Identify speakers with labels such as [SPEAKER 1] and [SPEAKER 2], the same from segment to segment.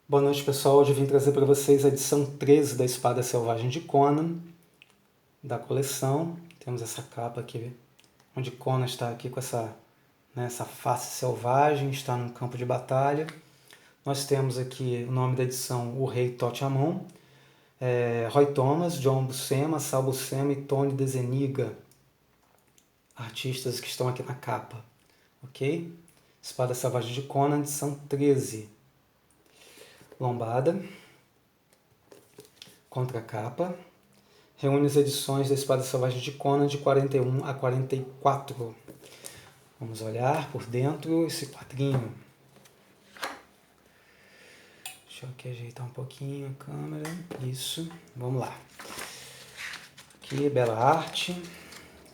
[SPEAKER 1] Boa noite, pessoal. Hoje eu vim trazer para vocês a edição 13 da Espada Selvagem de Conan, da coleção. Temos essa capa aqui, onde Conan está aqui com essa face selvagem, está num campo de batalha. Nós temos aqui o nome da edição, O Rei Tote Amon, Roy Thomas, John Buscema, Sal Buscema e Tony DeZuniga, artistas que estão aqui na capa, ok? Espada Selvagem de Conan, edição 13. Lombada, contracapa, reúne as edições da Espada Selvagem de Conan de 41 a 44. Vamos olhar por dentro esse quadrinho. Deixa eu aqui ajeitar um pouquinho a câmera. Isso, vamos lá. Aqui, bela arte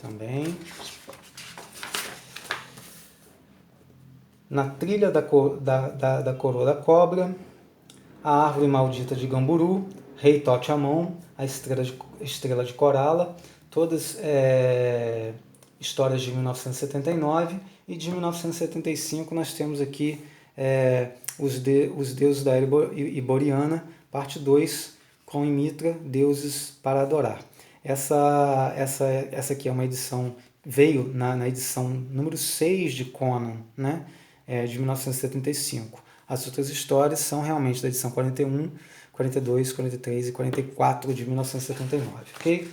[SPEAKER 1] também. Na trilha da coroa da cobra, a árvore maldita de Gamburu, Rei Tote Amon, a estrela de Corala, todas histórias de 1979, e de 1975 nós temos aqui os deuses da era iboriana, parte 2, com Mitra, deuses para adorar. Essa aqui é uma edição, veio na edição número 6 de Conan, né? De 1975. As outras histórias são realmente da edição 41, 42, 43 e 44 de 1979, ok?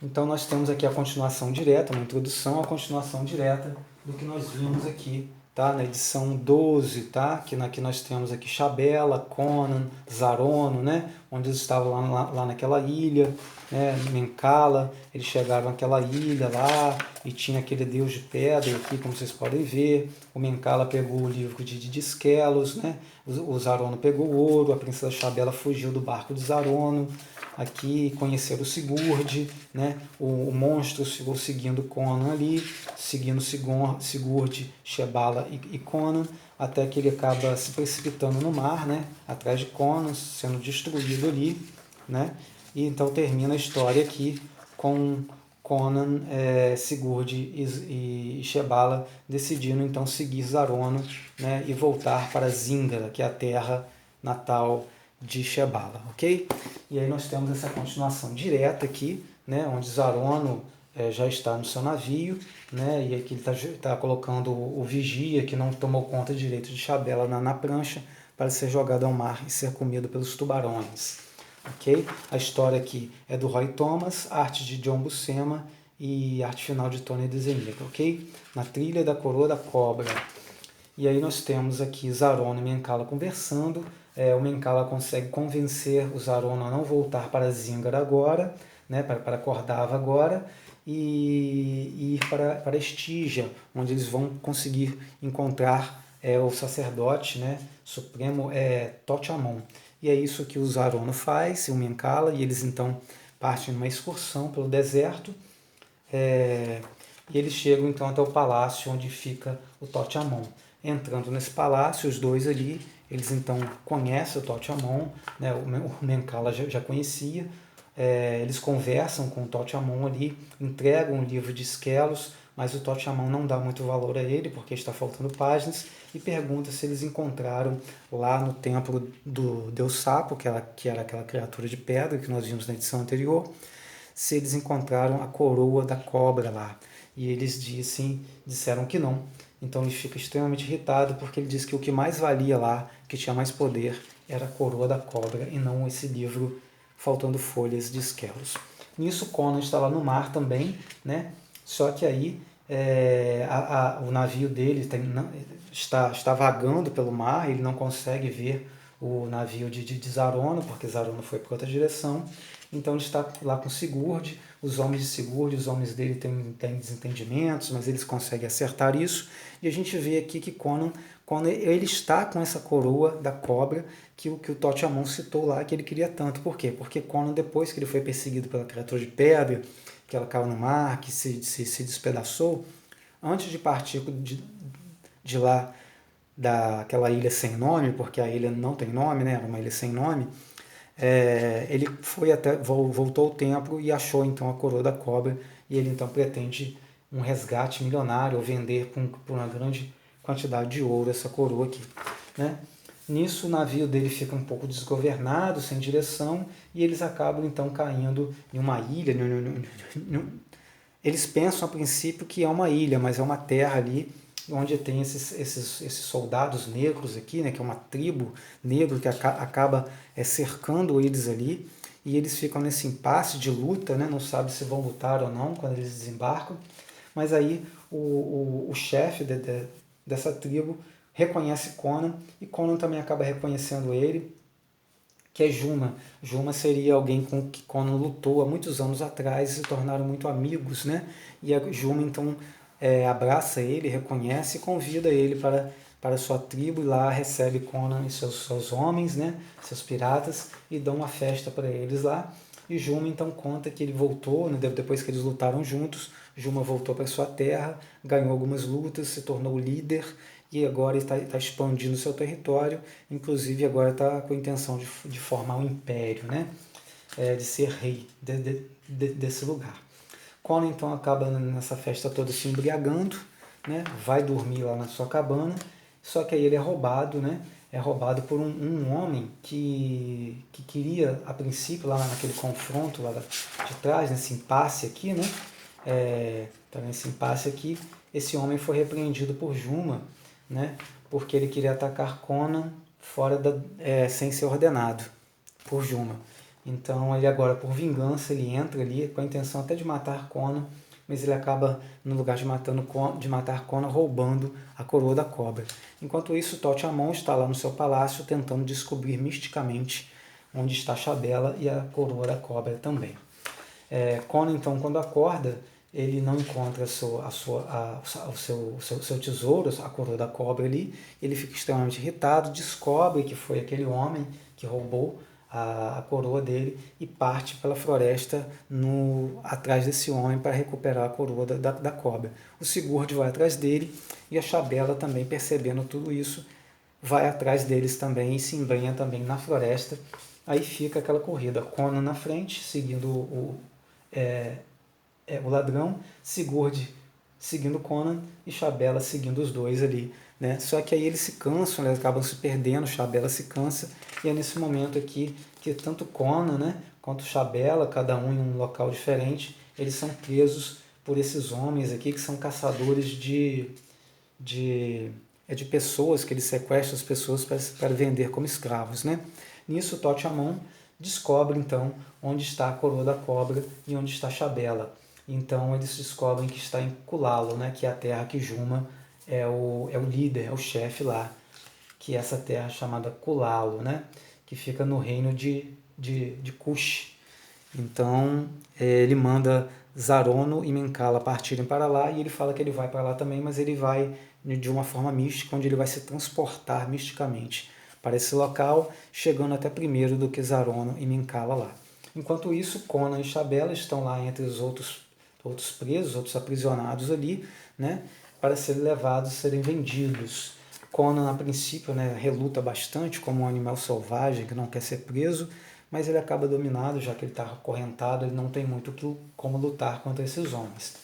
[SPEAKER 1] Então nós temos aqui a continuação direta, uma introdução à continuação direta do que nós vimos aqui, tá? Na edição 12, tá? Que aqui nós temos aqui Shabela, Conan, Zarono, né? Onde eles estavam lá naquela ilha, né? Menkala, eles chegaram naquela ilha lá e tinha aquele deus de pedra aqui, como vocês podem ver. O Menkala pegou o livro de Esquelos, né? O Zarono pegou o ouro, a princesa Shabela fugiu do barco de Zarono. Aqui conheceram o Sigurd, né? O monstro ficou seguindo Conan ali, seguindo Sigurd, Shebala e Conan, até que ele acaba se precipitando no mar, né? Atrás de Conan, sendo destruído ali, né? E então termina a história aqui com Conan, Sigurd e Shebala decidindo então seguir Zarono, né? E voltar para Zingara, que é a terra natal de Shebala, ok? E aí nós temos essa continuação direta aqui, né, onde Zarono já está no seu navio, né, e aqui ele está colocando o vigia, que não tomou conta direito de Shabela na prancha, para ser jogado ao mar e ser comido pelos tubarões, ok? A história aqui é do Roy Thomas, arte de John Buscema e arte final de Tony DeZuniga, ok? Na trilha da coroa da cobra. E aí nós temos aqui Zarono e Menkala conversando. O Menkala consegue convencer o Zarono a não voltar para Zingara agora, né, para Cordava agora, e ir para Estígia, onde eles vão conseguir encontrar o sacerdote, né, supremo Tote Amon. E é isso que o Zarono faz, o Menkala, e eles então partem numa excursão pelo deserto, e eles chegam então até o palácio onde fica o Tote Amon. Entrando nesse palácio, os dois ali, eles então conhecem o Tote Amon, né? O Menkala já conhecia, eles conversam com o Tote Amon ali, entregam o livro de Esquelos, mas o Tote Amon não dá muito valor a ele, porque está faltando páginas, e pergunta se eles encontraram lá no templo do Deus Sapo, que era aquela criatura de pedra que nós vimos na edição anterior, se eles encontraram a coroa da cobra lá. E eles disseram que não. Então ele fica extremamente irritado, porque ele diz que o que mais valia lá, que tinha mais poder, era a coroa da cobra e não esse livro faltando folhas de Esquelos. Nisso Conan está lá no mar também, né? Só que aí o navio dele está vagando pelo mar, ele não consegue ver o navio de Zarono, porque Zarono foi para outra direção. Então ele está lá com Sigurd, os homens de Sigurd, os homens dele têm desentendimentos, mas eles conseguem acertar isso. E a gente vê aqui que Conan ele está com essa coroa da cobra que o Tote Amon citou lá, que ele queria tanto. Por quê? Porque Conan, depois que ele foi perseguido pela criatura de pedra, que ela caiu no mar, que se despedaçou, antes de partir de lá, daquela ilha sem nome, porque a ilha não tem nome, né? Era uma ilha sem nome, ele voltou ao templo e achou então a coroa da cobra, e ele então pretende um resgate milionário, ou vender por uma grande quantidade de ouro essa coroa aqui, né? Nisso o navio dele fica um pouco desgovernado, sem direção, e eles acabam então caindo em uma ilha. Eles pensam a princípio que é uma ilha, mas é uma terra ali onde tem esses soldados negros aqui, né, que é uma tribo negra que acaba cercando eles ali, e eles ficam nesse impasse de luta, né, não sabe se vão lutar ou não quando eles desembarcam, mas aí o chefe dessa tribo reconhece Conan, e Conan também acaba reconhecendo ele, que é Juma. Juma seria alguém com que Conan lutou há muitos anos atrás e se tornaram muito amigos, né? E a Juma então abraça ele, reconhece e convida ele para sua tribo, e lá recebe Conan e seus homens, né? Seus piratas, e dão uma festa para eles lá. E Juma então conta que ele voltou, né, depois que eles lutaram juntos. Juma voltou para sua terra, ganhou algumas lutas, se tornou líder, e agora está expandindo seu território, inclusive agora está com a intenção de formar um império, né? De ser rei desse lugar. Conan então acaba nessa festa toda se embriagando, né? Vai dormir lá na sua cabana, só que aí ele é roubado, né? É roubado por um homem que queria, a princípio, lá naquele confronto lá de trás, nesse impasse aqui, né? Tá nesse impasse aqui, esse homem foi repreendido por Juma, né? Porque ele queria atacar Conan sem ser ordenado por Juma. Então ele agora, por vingança, ele entra ali com a intenção até de matar Conan, mas ele acaba, no lugar de matar Conan, roubando a coroa da cobra. Enquanto isso, Tot Amon está lá no seu palácio tentando descobrir misticamente onde está Xabela e a coroa da cobra também. Conan, então, quando acorda, ele não encontra o seu tesouro, a coroa da cobra ali, ele fica extremamente irritado, descobre que foi aquele homem que roubou a coroa dele e parte pela floresta atrás desse homem para recuperar a coroa da cobra. O Sigurd vai atrás dele e a Xabela também, percebendo tudo isso, vai atrás deles também e se embrenha também na floresta. Aí fica aquela corrida, Conan na frente, seguindo o ladrão, Sigurd seguindo Conan e Xabela seguindo os dois ali, né? Só que aí eles se cansam, eles acabam se perdendo, Xabela se cansa, e é nesse momento aqui que tanto Conan, né, quanto Xabela, cada um em um local diferente, eles são presos por esses homens aqui que são caçadores de pessoas, que eles sequestram as pessoas para vender como escravos, né? Nisso, Tot Amon descobre então onde está a coroa da cobra e onde está Xabela. Então eles descobrem que está em Kulalo, né, que é a terra que Juma é o líder, é o chefe lá, que é essa terra chamada Kulalo, né, que fica no reino de Kush. Então ele manda Zarono e Menkala partirem para lá, e ele fala que ele vai para lá também, mas ele vai de uma forma mística, onde ele vai se transportar misticamente para esse local, chegando até primeiro do que Zarono e Menkala lá. Enquanto isso, Conan e Xabela estão lá entre os outros presos, outros aprisionados ali, né, para serem levados, serem vendidos. Conan, a princípio, né, reluta bastante como um animal selvagem que não quer ser preso, mas ele acaba dominado, já que ele está acorrentado, ele não tem muito como lutar contra esses homens.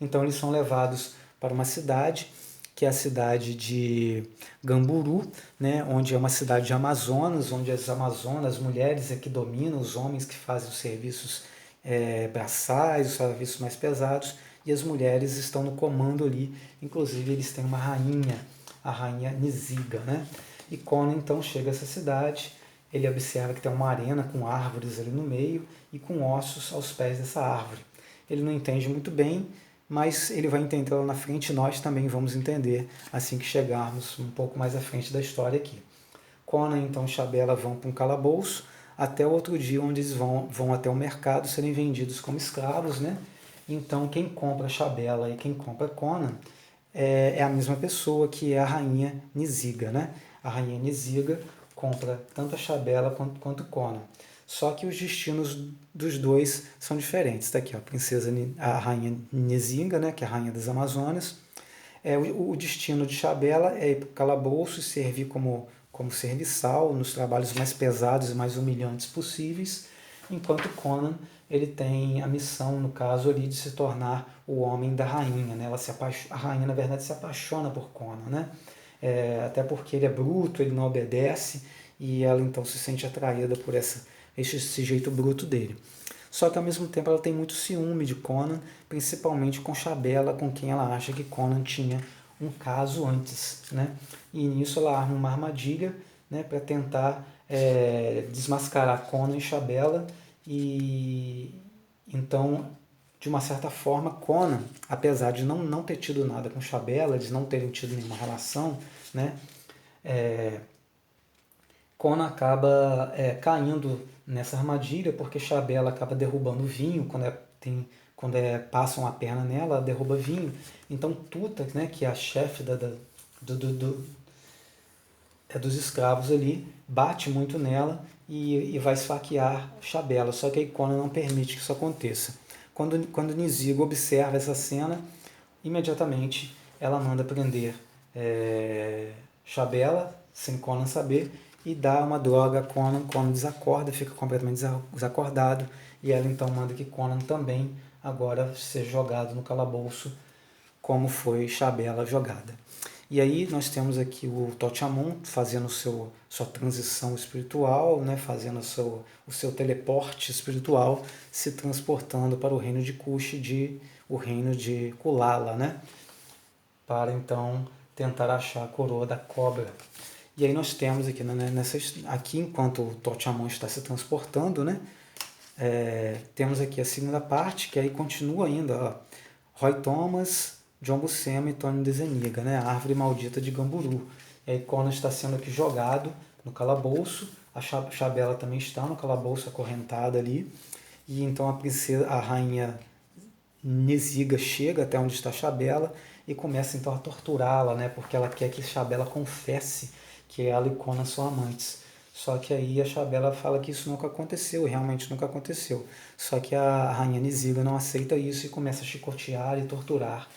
[SPEAKER 1] Então eles são levados para uma cidade, que é a cidade de Gamburu, né, onde é uma cidade de Amazonas, onde as Amazonas, as mulheres é que dominam, os homens que fazem os serviços braçais, os serviços mais pesados, e as mulheres estão no comando ali, inclusive eles têm uma rainha, a rainha Nisiga, né? E Conan então chega a essa cidade, ele observa que tem uma arena com árvores ali no meio e com ossos aos pés dessa árvore. Ele não entende muito bem, mas ele vai entender lá na frente, e nós também vamos entender assim que chegarmos um pouco mais à frente da história aqui. Conan então e Xabela vão para um calabouço, até o outro dia, onde eles vão até o mercado serem vendidos como escravos, né? Então quem compra Xabela e quem compra Conan é a mesma pessoa, que é a rainha Nisiga, né? A rainha Nisiga compra tanto a Xabela quanto Conan. Só que os destinos dos dois são diferentes. Está aqui, ó, a rainha Nisiga, né, que é a rainha das Amazonas. O destino de Xabela é ir para o calabouço e servir como serviçal nos trabalhos mais pesados e mais humilhantes possíveis, enquanto Conan ele tem a missão, no caso ali, de se tornar o homem da rainha, né? A rainha, na verdade, se apaixona por Conan, né? até porque ele é bruto, ele não obedece, e ela então se sente atraída por esse jeito bruto dele. Só que ao mesmo tempo ela tem muito ciúme de Conan, principalmente com Shabella, com quem ela acha que Conan tinha um caso antes, né? E nisso ela arma uma armadilha, né, para tentar desmascarar Conan e Shabella, e então, de uma certa forma, Conan, apesar de não ter tido nada com Shabella, de não terem tido nenhuma relação, né, Conan acaba caindo nessa armadilha porque Shabella acaba derrubando o vinho quando passam a perna nela, ela derruba vinho. Então Tuta, né, que é a chefe dos escravos ali, bate muito nela e vai esfaquear Shabella. Só que aí Conan não permite que isso aconteça. Quando Nizigo observa essa cena, imediatamente ela manda prender Shabella, sem Conan saber, e dá uma droga a Conan. Conan desacorda, fica completamente desacordado, e ela então manda que Conan também agora seja jogado no calabouço, como foi Shabella jogada. E aí nós temos aqui o Totiamon fazendo sua transição espiritual, né, fazendo o seu teleporte espiritual, se transportando para o reino de Kush, o reino de Kulala, né, para então tentar achar a coroa da cobra. E aí nós temos aqui, né, aqui enquanto o Totiamon está se transportando, né, temos aqui a segunda parte, que aí continua ainda, ó, Roy Thomas, John Buscema e Tony DeZuniga, né, a árvore maldita de Gamburu. E aí Conan está sendo aqui jogado no calabouço, a Shabella também está no calabouço acorrentada ali, e então a rainha Niziga chega até onde está Shabella e começa então a torturá-la, né, porque ela quer que Shabella confesse que ela e Conan são amantes. Só que aí a Shabella fala que isso nunca aconteceu, realmente nunca aconteceu. Só que a rainha Niziga não aceita isso e começa a chicotear e torturar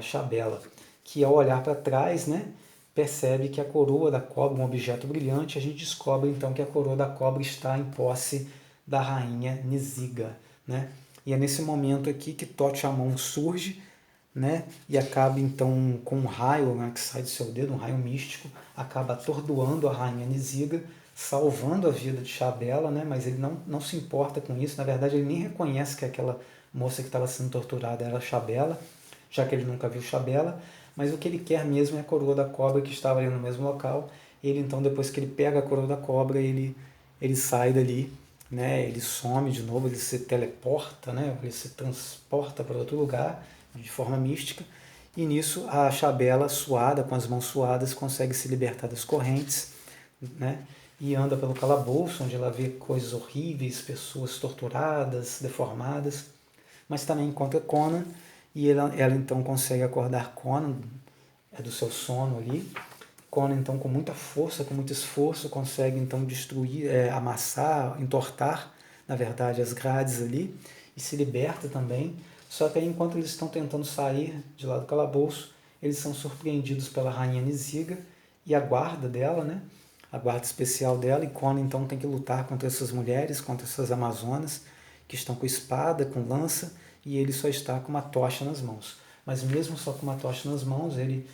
[SPEAKER 1] Shabella, que ao olhar para trás, né, percebe que a coroa da cobra, um objeto brilhante, a gente descobre então que a coroa da cobra está em posse da rainha Niziga, né? E é nesse momento aqui que Totiamon surge, né, e acaba então com um raio, né, que sai do seu dedo, um raio místico, acaba atordoando a rainha Niziga, salvando a vida de Shabella, né, mas ele não se importa com isso. Na verdade, ele nem reconhece que aquela moça que estava sendo torturada era Shabella, já que ele nunca viu Shabella, mas o que ele quer mesmo é a coroa da cobra que estava ali no mesmo local. Ele então, depois que ele pega a coroa da cobra, ele sai dali, né, ele some de novo, ele se teleporta, né, ele se transporta para outro lugar de forma mística, e nisso a Shabella, suada, com as mãos suadas, consegue se libertar das correntes, né, e anda pelo calabouço, onde ela vê coisas horríveis, pessoas torturadas, deformadas, mas também encontra Conan, e ela então consegue acordar Conan do seu sono ali. Conan então, com muita força, com muito esforço, consegue então destruir, amassar, entortar, na verdade, as grades ali, e se liberta também. Só que aí, enquanto eles estão tentando sair de lá do calabouço, eles são surpreendidos pela rainha Niziga e a guarda dela, né, a guarda especial dela, e Conan então tem que lutar contra essas mulheres, contra essas amazonas, que estão com espada, com lança, e ele só está com uma tocha nas mãos. Mas mesmo só com uma tocha nas mãos, ele,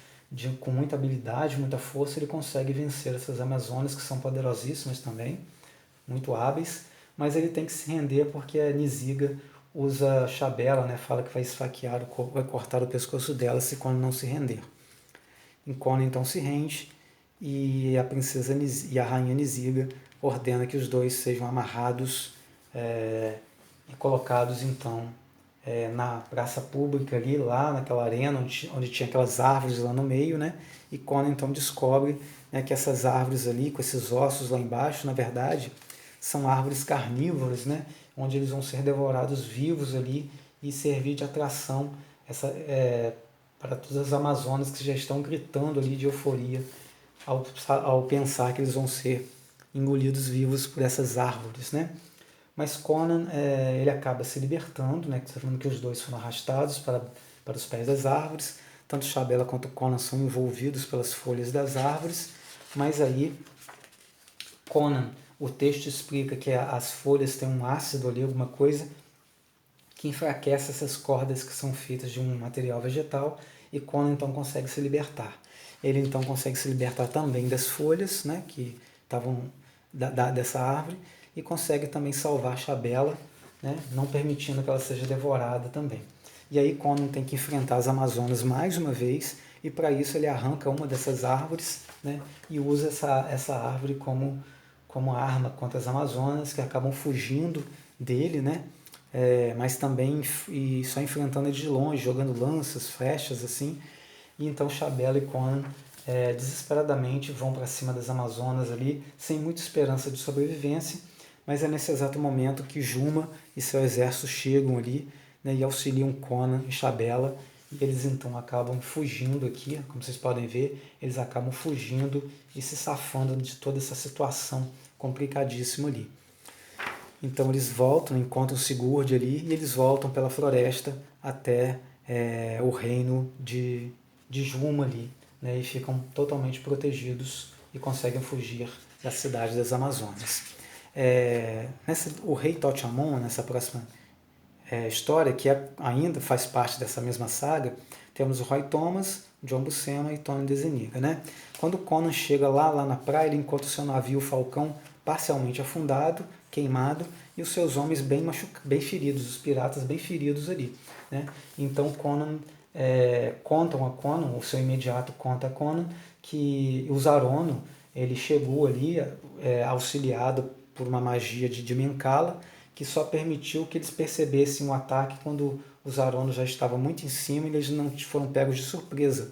[SPEAKER 1] com muita habilidade, muita força, ele consegue vencer essas amazonas, que são poderosíssimas também, muito hábeis, mas ele tem que se render porque a Niziga usa Shabella, né, fala que vai esfaquear, vai cortar o pescoço dela se Conan não se render. E Conan então se rende, e a princesa e a rainha Niziga ordena que os dois sejam amarrados e colocados então na praça pública ali, lá naquela arena onde tinha aquelas árvores lá no meio, né? E Conan então descobre, né, que essas árvores ali, com esses ossos lá embaixo, na verdade, são árvores carnívoras, né? Onde eles vão ser devorados vivos ali e servir de atração para todas as amazonas que já estão gritando ali de euforia ao pensar que eles vão ser engolidos vivos por essas árvores, né? Mas Conan, ele acaba se libertando, né? Você está falando que os dois foram arrastados para os pés das árvores, tanto Shabella quanto Conan são envolvidos pelas folhas das árvores, mas aí Conan, o texto explica que as folhas têm um ácido ali, alguma coisa, que enfraquece essas cordas que são feitas de um material vegetal, e Conan então consegue se libertar. Ele então consegue se libertar também das folhas, né, que estavam dessa árvore, e consegue também salvar Xabela, né, não permitindo que ela seja devorada também. E aí Conan tem que enfrentar as Amazonas mais uma vez, e para isso ele arranca uma dessas árvores, né, e usa essa árvore como arma contra as Amazonas, que acabam fugindo dele, né, mas também e só enfrentando ele de longe, jogando lanças, flechas, assim. E então Xabela e Conan desesperadamente vão para cima das Amazonas ali, sem muita esperança de sobrevivência, mas é nesse exato momento que Juma e seu exército chegam ali, né, e auxiliam Conan e Xabela, e eles então acabam fugindo aqui, como vocês podem ver, eles acabam fugindo e se safando de toda essa situação complicadíssima ali. Então eles voltam, encontram Sigurd ali, e eles voltam pela floresta até o reino de Juma ali, né, e ficam totalmente protegidos e conseguem fugir da cidade das Amazonas. O rei Totiamon, nessa próxima história, que ainda faz parte dessa mesma saga, temos o Roy Thomas, John Buscema e Tony DeZuniga, né? Quando Conan chega lá na praia, ele encontra o seu navio Falcão parcialmente afundado, queimado, e os seus homens bem feridos, os piratas bem feridos ali, né? Então Conan contam a Conan, o seu imediato conta a Conan, que o Zarono, ele chegou ali auxiliado por uma magia de Menkala, que só permitiu que eles percebessem o ataque quando o Zarono já estava muito em cima e eles não foram pegos de surpresa.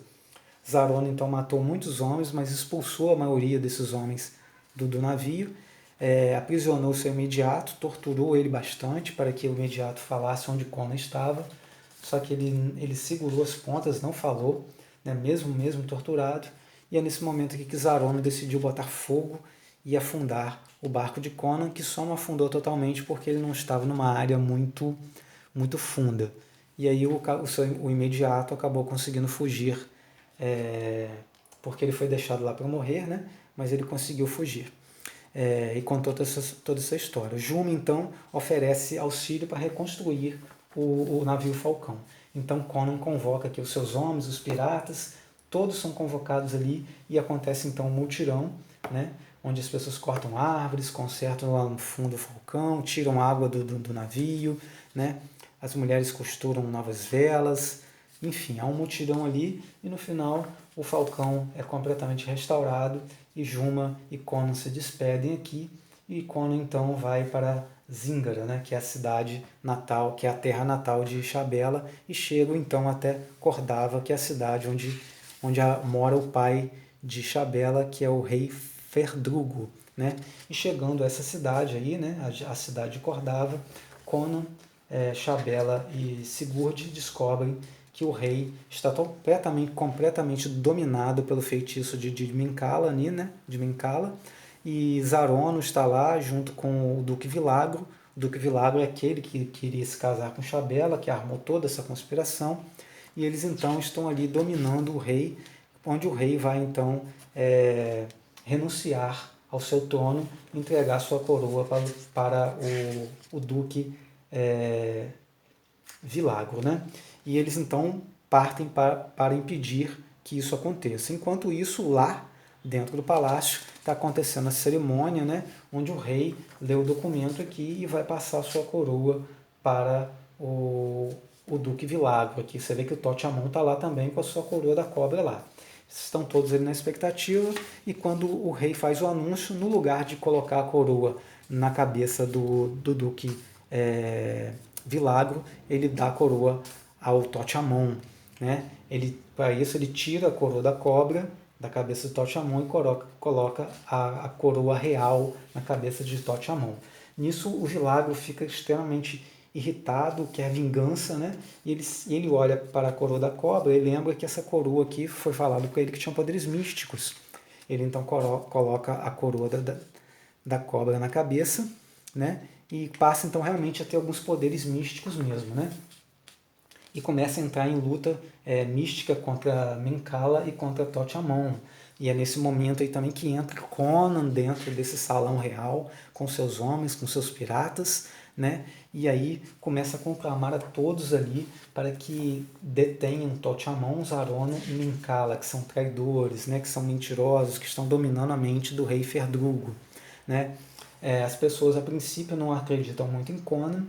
[SPEAKER 1] Zarono então matou muitos homens, mas expulsou a maioria desses homens do navio, aprisionou seu imediato, torturou ele bastante para que o imediato falasse onde Conan estava, só que ele segurou as pontas, não falou, né, mesmo torturado, e é nesse momento aqui que Zarono decidiu botar fogo e afundar o barco de Conan, que só não afundou totalmente porque ele não estava numa área muito funda. E aí o imediato acabou conseguindo fugir, porque ele foi deixado lá para morrer, né? Mas ele conseguiu fugir. E contou toda essa história. Juma, então, oferece auxílio para reconstruir o navio Falcão. Então Conan convoca aqui os seus homens, os piratas, todos são convocados ali e acontece então um mutirão, né, onde as pessoas cortam árvores, consertam lá no fundo o falcão, tiram água do navio, né, as mulheres costuram novas velas, enfim, há um mutirão ali e no final o falcão é completamente restaurado e Juma e Conan se despedem aqui e Conan então vai para Zingara, né, que é a cidade natal, que é a terra natal de Xabela, e chegam então até Cordava, que é a cidade onde mora o pai de Xabela, que é o rei Ferdrugo, né? E chegando a essa cidade aí, né, a cidade de Cordava, Conan, Xabela e Sigurd descobrem que o rei está completamente dominado pelo feitiço de Menkala, né, de Menkala, e Zarono está lá junto com o Duque Vilagro. O Duque Vilagro é aquele que queria se casar com Xabela, que armou toda essa conspiração, e eles então estão ali dominando o rei, onde o rei vai então renunciar ao seu trono, entregar sua coroa para o Duque Vilagro, né? E eles então partem para impedir que isso aconteça. Enquanto isso, lá dentro do palácio está acontecendo a cerimônia, né, onde o rei lê o documento aqui e vai passar a sua coroa para o Duque Vilagro. Aqui você vê que o Totiamon está lá também com a sua coroa da cobra lá. Estão todos ali na expectativa, e quando o rei faz o anúncio, no lugar de colocar a coroa na cabeça do Duque Vilagro, ele dá a coroa ao Totiamon, né? Para isso ele tira a coroa da cobra da cabeça de Totiamon e coloca a coroa real na cabeça de Totiamon. Nisso o Vilagro fica extremamente irritado, quer vingança, né? E ele olha para a coroa da cobra e lembra que essa coroa aqui foi falado com ele que tinha poderes místicos. Ele então coloca a coroa da cobra na cabeça, né? E passa então realmente a ter alguns poderes místicos mesmo, né? E começa a entrar em luta mística contra Menkala e contra Totiamon. E é nesse momento aí também que entra Conan dentro desse salão real, com seus homens, com seus piratas, né? E aí começa a conclamar a todos ali para que detenham Tote Amon, Zarono e Minkala, que são traidores, né? Que são mentirosos, que estão dominando a mente do rei Ferdrugo, né? As pessoas a princípio não acreditam muito em Conan.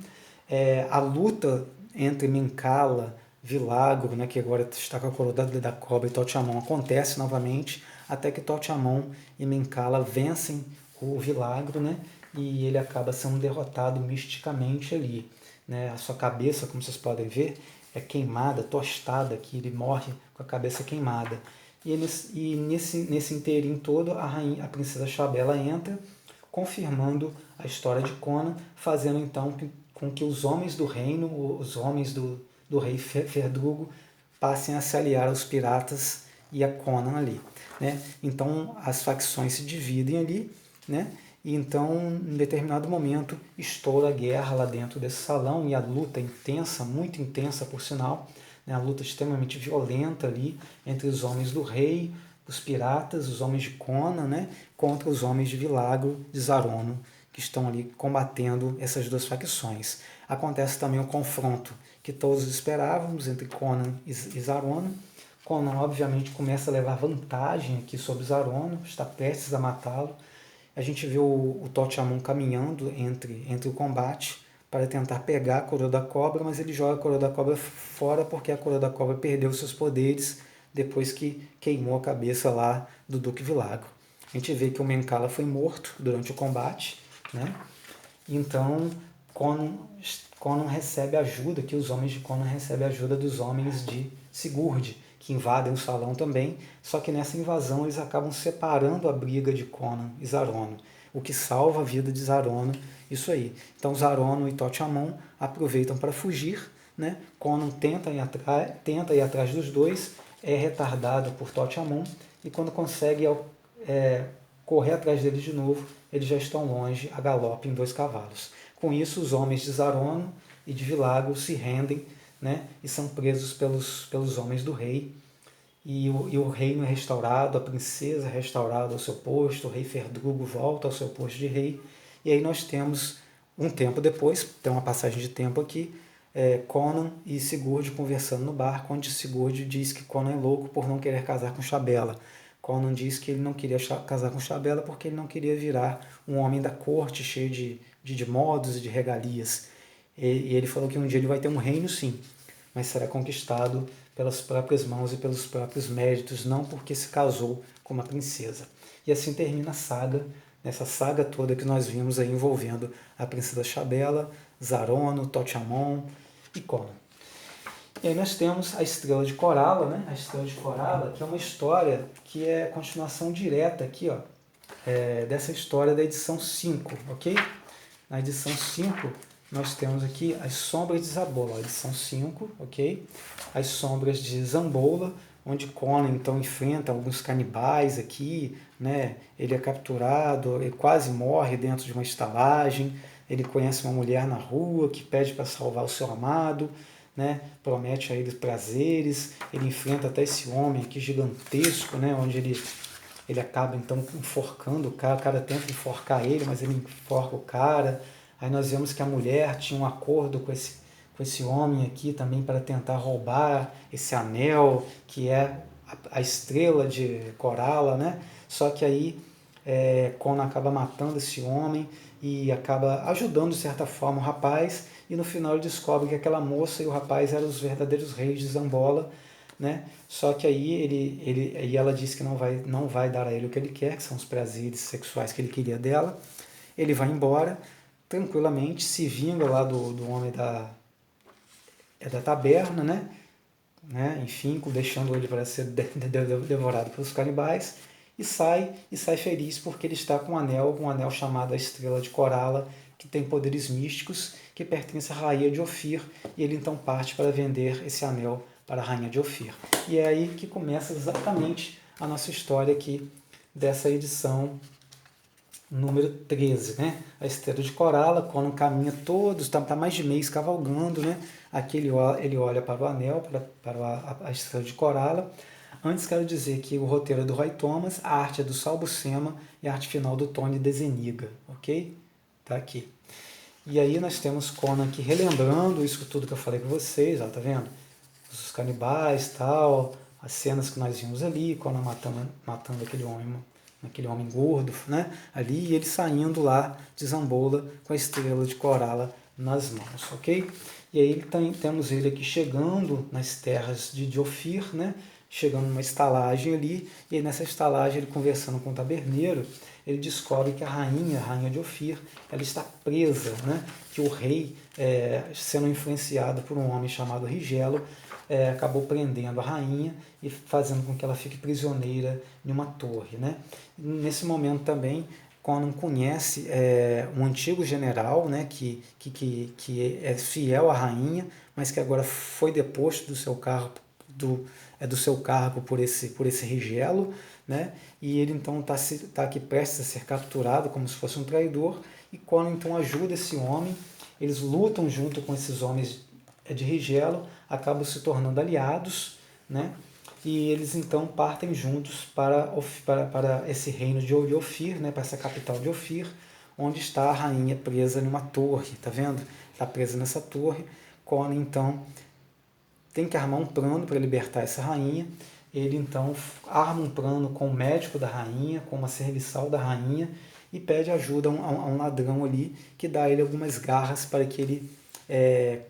[SPEAKER 1] A luta entre Minkala, Vilagro, né, que agora está com a coroa da cobra, e Tote Amon acontece novamente, até que Tote Amon e Minkala vencem o Vilagro, né, e ele acaba sendo derrotado misticamente ali, né. A sua cabeça, como vocês podem ver, é queimada, tostada aqui, ele morre com a cabeça queimada. E nesse inteirinho todo, a princesa Xabela entra, confirmando a história de Conan, fazendo então com que os homens do reino, os homens do rei Ferdrugo, passem a se aliar aos piratas e a Conan ali, né? Então as facções se dividem ali, né? E então, em determinado momento, estoura a guerra lá dentro desse salão e a luta intensa, muito intensa por sinal, né? A luta extremamente violenta ali entre os homens do rei, os piratas, os homens de Conan, né? Contra os homens de Vilagro, de Zarono, que estão ali combatendo essas duas facções. Acontece também o confronto que todos esperávamos entre Conan e Zarono. Conan, obviamente, começa a levar vantagem aqui sobre Zarono, está prestes a matá-lo. A gente vê o Tote Amon caminhando entre o combate para tentar pegar a coroa da cobra, mas ele joga a coroa da cobra fora porque a coroa da cobra perdeu seus poderes depois que queimou a cabeça lá do Duque Vilagro. A gente vê que o Menkala foi morto durante o combate, né? Então Conan recebe ajuda, que os homens de Conan recebem ajuda dos homens de Sigurd, que invadem o salão também, só que nessa invasão eles acabam separando a briga de Conan e Zarono, o que salva a vida de Zarono, isso aí. Então Zarono e Tote Amon aproveitam para fugir, né? Conan tenta ir atrás dos dois, é retardado por Tote Amon, e quando consegue correr atrás deles de novo, eles já estão longe, a galope em 2 cavalos. Com isso, os homens de Zarono e de Vilagro se rendem, né, e são presos pelos homens do rei. E o reino é restaurado, a princesa é restaurada ao seu posto, o rei Ferdrugo volta ao seu posto de rei. E aí nós temos, um tempo depois, tem uma passagem de tempo aqui, Conan e Sigurd conversando no barco, onde Sigurd diz que Conan é louco por não querer casar com Xabela. Conan diz que ele não queria casar com Xabela porque ele não queria virar um homem da corte cheio de modos e de regalias. E ele falou que um dia ele vai ter um reino, sim, mas será conquistado pelas próprias mãos e pelos próprios méritos, não porque se casou com uma princesa. E assim termina a saga, nessa saga toda que nós vimos aí envolvendo a princesa Xabela, Zarono, Tote Amon e Conan. E aí nós temos a Estrela de Corala, né? A Estrela de Corala, que é uma história que é continuação direta aqui, ó, dessa história da edição 5, ok? Na edição 5, nós temos aqui as Sombras de Zabola, edição 5, ok? As Sombras de Zambola, onde Conan então enfrenta alguns canibais aqui, né? Ele é capturado, ele quase morre dentro de uma estalagem, ele conhece uma mulher na rua que pede para salvar o seu amado, né? Promete a ele prazeres, ele enfrenta até esse homem aqui gigantesco, né? Onde ele acaba então enforcando o cara tenta enforcar ele, mas ele enforca o cara. Aí nós vemos que a mulher tinha um acordo com esse homem aqui também para tentar roubar esse anel, que é a estrela de Corala, né? Só que aí Conan acaba matando esse homem e acaba ajudando de certa forma o rapaz, e no final ele descobre que aquela moça e o rapaz eram os verdadeiros reis de Zambola, né? Só que aí ela diz que não vai dar a ele o que ele quer, que são os prazeres sexuais que ele queria dela. Ele vai embora tranquilamente, se vinga lá do homem da taberna, né? Enfim, deixando ele para ser devorado pelos canibais, e sai feliz porque ele está com um anel chamado a Estrela de Corala, que tem poderes místicos, que pertence à rainha de Ofir, e ele então parte para vender esse anel para a rainha de Ofir. E é aí que começa exatamente a nossa história aqui dessa edição número 13, né? A Estrela de Corala, Conan caminha todos, está mais de mês cavalgando, né? Aqui ele olha para o anel, para a Estrela de Corala. Antes quero dizer que o roteiro é do Roy Thomas, a arte é do Sal Buscema e a arte final do Tony Deseniga, ok? Tá aqui. E aí nós temos Conan aqui relembrando isso tudo que eu falei com vocês, ó, tá vendo? Os canibais, tal, as cenas que nós vimos ali, Conan matando aquele homem gordo, né? Ali, e ele saindo lá de Zambola com a estrela de Corala nas mãos, ok? E aí temos ele aqui chegando nas terras de Ofir, né? Chegando numa estalagem ali, e aí nessa estalagem ele conversando com o taberneiro, ele descobre que a rainha de Ofir, ela está presa, né? Que o rei, sendo influenciado por um homem chamado Rigelo, acabou prendendo a rainha e fazendo com que ela fique prisioneira em uma torre, né? Nesse momento também, Conan conhece um antigo general, né, que é fiel à rainha, mas que agora foi deposto do seu cargo por esse Rigelo, né? E ele então está aqui prestes a ser capturado como se fosse um traidor, e Conan então ajuda esse homem, eles lutam junto com esses homens de Rigelo, acabam se tornando aliados, né? E eles então partem juntos para esse reino de Ofir, né? Para essa capital de Ofir, onde está a rainha presa numa torre, tá vendo? Está presa nessa torre. Conan então tem que armar um plano para libertar essa rainha. Ele então arma um plano com o médico da rainha, com uma serviçal da rainha, e pede ajuda a um ladrão ali, que dá a ele algumas garras para que ele,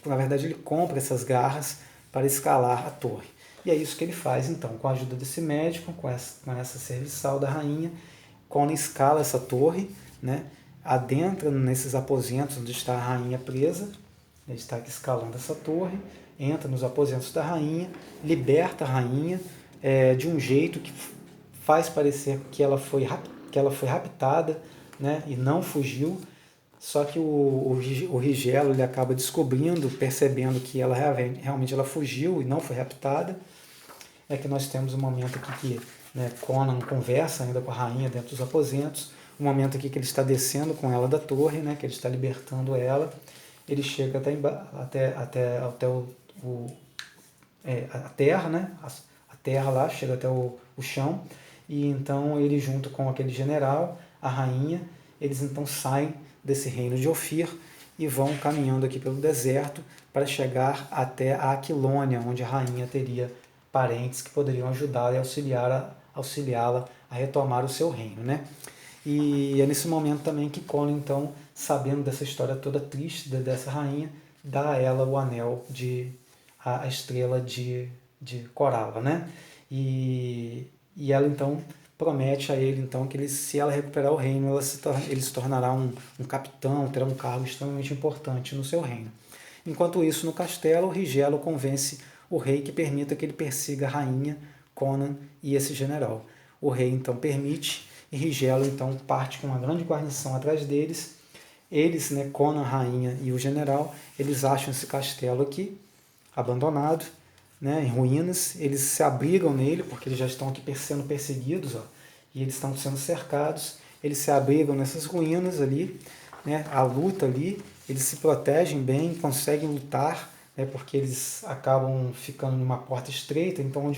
[SPEAKER 1] na verdade ele compra essas garras para escalar a torre. E é isso que ele faz então, com a ajuda desse médico, com essa serviçal da rainha, Conan escala essa torre, né, adentra nesses aposentos onde está a rainha presa, ele está aqui escalando essa torre, entra nos aposentos da rainha, liberta a rainha de um jeito que faz parecer que ela foi raptada, né, e não fugiu. Só que o Rigelo ele acaba descobrindo, percebendo que ela realmente ela fugiu e não foi raptada. É que nós temos um momento aqui que, né, Conan conversa ainda com a rainha dentro dos aposentos, um momento aqui que ele está descendo com ela da torre, né, que ele está libertando ela. Ele chega até a terra, né, a terra lá, chega até o chão, e então ele junto com aquele general, a rainha, eles então saem desse reino de Ofir e vão caminhando aqui pelo deserto para chegar até a Aquilônia, onde a rainha teria parentes que poderiam ajudá-la e auxiliá-la a retomar o seu reino, né? E é nesse momento também que Conan, então, sabendo dessa história toda triste dessa rainha, dá a ela o anel a estrela de Corala, né? E ela então promete a ele então que se ela recuperar o reino, ele se tornará um capitão, terá um cargo extremamente importante no seu reino. Enquanto isso, no castelo, Rigelo convence o rei que permita que ele persiga a rainha, Conan e esse general. O rei então permite, e Rigelo então parte com uma grande guarnição atrás deles. Eles, né, Conan, a rainha e o general, eles acham esse castelo aqui, abandonado, né, em ruínas. Eles se abrigam nele, porque eles já estão aqui sendo perseguidos, ó, e eles estão sendo cercados. Eles se abrigam nessas ruínas ali, né, a luta ali, eles se protegem bem, conseguem lutar, né, porque eles acabam ficando numa porta estreita, então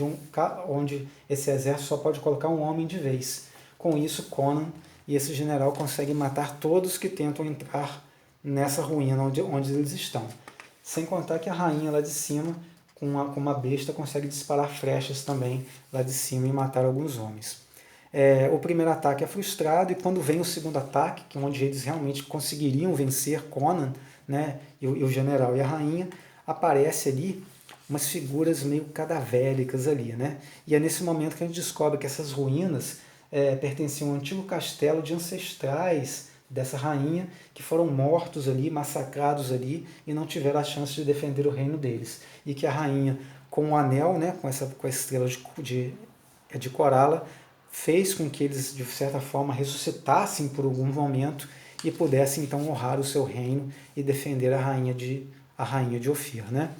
[SPEAKER 1] onde esse exército só pode colocar um homem de vez. Com isso, Conan e esse general conseguem matar todos que tentam entrar nessa ruína onde eles estão. Sem contar que a rainha lá de cima, com uma besta, consegue disparar flechas também lá de cima e matar alguns homens. O primeiro ataque é frustrado, e quando vem o segundo ataque, que é onde eles realmente conseguiriam vencer Conan, né, e o general e a rainha, aparece ali umas figuras meio cadavéricas ali, né? E é nesse momento que a gente descobre que essas ruínas pertenciam a um antigo castelo de ancestrais dessa rainha, que foram mortos ali, massacrados ali, e não tiveram a chance de defender o reino deles. E que a rainha, com o anel, né, com a estrela de Corala, fez com que eles, de certa forma, ressuscitassem por algum momento e pudessem, então, honrar o seu reino e defender a rainha de Ofir, né?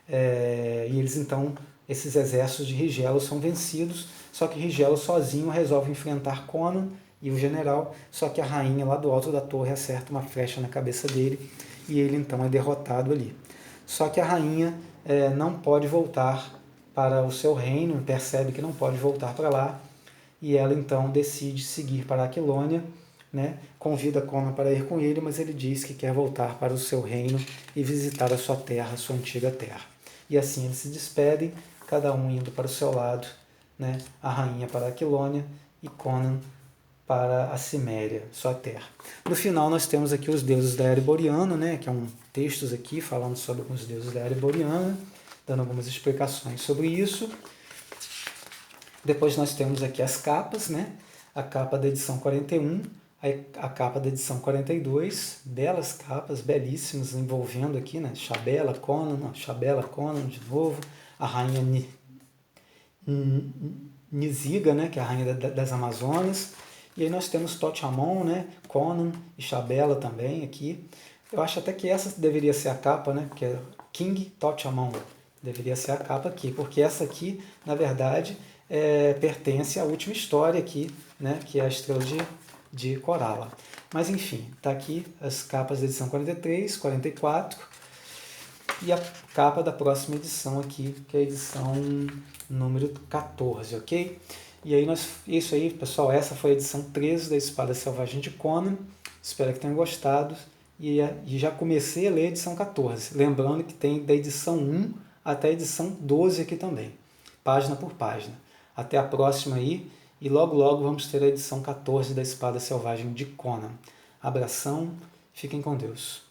[SPEAKER 1] E eles, então, esses exércitos de Rigelo são vencidos, só que Rigelo sozinho resolve enfrentar Conan e o general, só que a rainha lá do alto da torre acerta uma flecha na cabeça dele e ele então é derrotado ali. Só que a rainha não pode voltar para o seu reino, percebe que não pode voltar para lá, e ela então decide seguir para Aquilônia, né, convida Conan para ir com ele, mas ele diz que quer voltar para o seu reino e visitar a sua terra, a sua antiga terra. E assim eles se despedem, cada um indo para o seu lado, né, a rainha para a Aquilônia e Conan para a Ciméria, sua terra. No final nós temos aqui os deuses da Era Boreana, né, que é um textos aqui falando sobre os deuses da Era Boreana, dando algumas explicações sobre isso. Depois nós temos aqui as capas, né, a capa da edição 41, a capa da edição 42, belas capas, belíssimas, envolvendo aqui, né, Xabela, Conan de novo, a rainha Nisiga, né, que é a rainha das Amazonas. E aí nós temos Totiamon, né, Conan e Xabela também aqui. Eu acho até que essa deveria ser a capa, né, que é King Totiamon. Deveria ser a capa aqui, porque essa aqui, na verdade, pertence à última história aqui, né, que é a Estrela de Corala. Mas enfim, está aqui as capas da edição 43, 44 e a capa da próxima edição aqui, que é a edição número 14, ok? E aí isso aí, pessoal, essa foi a edição 13 da Espada Selvagem de Conan. Espero que tenham gostado. E já comecei a ler a edição 14. Lembrando que tem da edição 1 até a edição 12 aqui também, página por página. Até a próxima aí, e logo logo vamos ter a edição 14 da Espada Selvagem de Conan. Abração, fiquem com Deus.